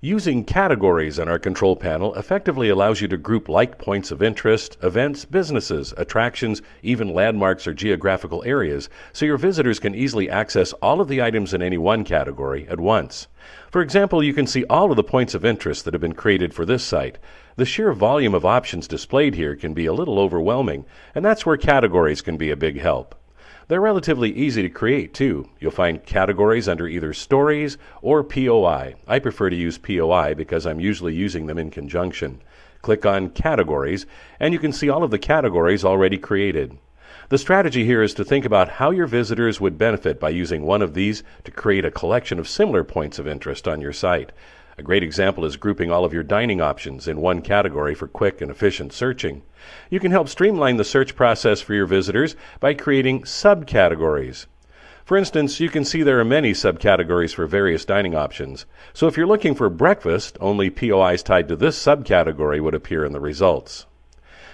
Using categories on our control panel effectively allows you to group like points of interest, events, businesses, attractions, even landmarks or geographical areas, so your visitors can easily access all of the items in any one category at once. For example, you can see all of the points of interest that have been created for this site. The sheer volume of options displayed here can be a little overwhelming, and that's where categories can be a big help. They're relatively easy to create, too. You'll find categories under either Stories or POI. I prefer to use POI because I'm usually using them in conjunction. Click on Categories, and you can see all of the categories already created. The strategy here is to think about how your visitors would benefit by using one of these to create a collection of similar points of interest on your site. A great example is grouping all of your dining options in one category for quick and efficient searching. You can help streamline the search process for your visitors by creating subcategories. For instance, you can see there are many subcategories for various dining options. So if you're looking for breakfast, only POIs tied to this subcategory would appear in the results.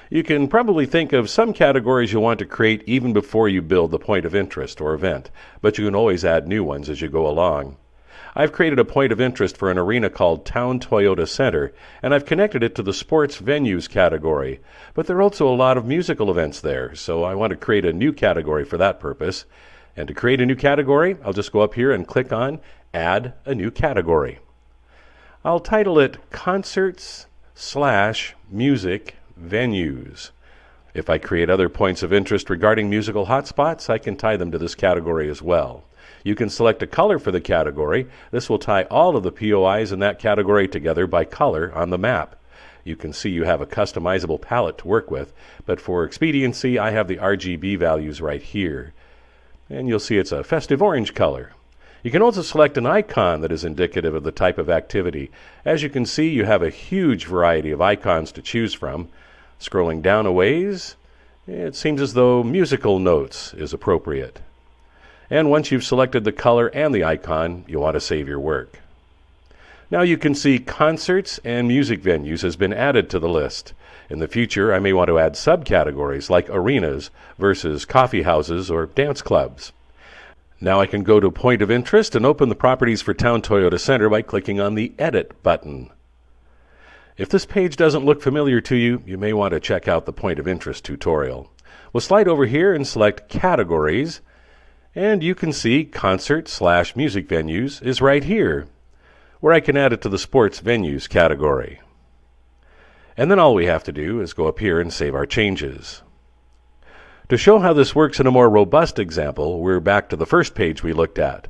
You can probably think of some categories you'll want to create even before you build the point of interest or event, but you can always add new ones as you go along. I've created a point of interest for an arena called Town Toyota Center, and I've connected it to the sports venues category. But there are also a lot of musical events there, so I want to create a new category for that purpose. And to create a new category, I'll just go up here and click on Add a New Category. I'll title it Concerts/Music Venues. If I create other points of interest regarding musical hotspots, I can tie them to this category as well. You can select a color for the category. This will tie all of the POIs in that category together by color on the map. You can see you have a customizable palette to work with, but for expediency, I have the RGB values right here. And you'll see it's a festive orange color. You can also select an icon that is indicative of the type of activity. As you can see, you have a huge variety of icons to choose from. Scrolling down a ways, it seems as though musical notes is appropriate. And once you've selected the color and the icon, you'll want to save your work. Now you can see concerts and music venues has been added to the list. In the future, I may want to add subcategories like arenas versus coffee houses or dance clubs. Now I can go to Point of Interest and open the properties for Town Toyota Center by clicking on the Edit button. If this page doesn't look familiar to you, you may want to check out the Point of Interest tutorial. We'll slide over here and select Categories, and you can see Concert/Music Venues is right here, where I can add it to the Sports Venues category. And then all we have to do is go up here and save our changes. To show how this works in a more robust example, we're back to the first page we looked at.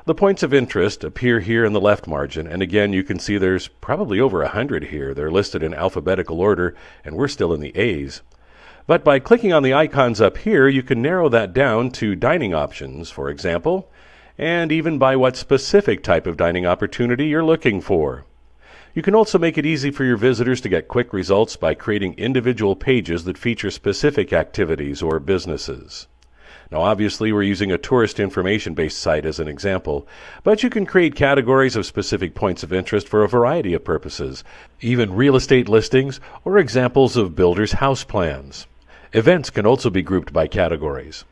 The points of interest appear here in the left margin, and again you can see there's probably over 100 here. They're listed in alphabetical order, and we're still in the A's. But by clicking on the icons up here, you can narrow that down to dining options, for example, and even by what specific type of dining opportunity you're looking for. You can also make it easy for your visitors to get quick results by creating individual pages that feature specific activities or businesses. Now obviously we're using a tourist information-based site as an example, but you can create categories of specific points of interest for a variety of purposes, even real estate listings or examples of builders' house plans. Events can also be grouped by categories.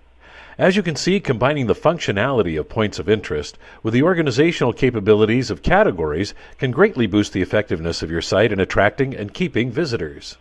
As you can see, combining the functionality of points of interest with the organizational capabilities of categories can greatly boost the effectiveness of your site in attracting and keeping visitors.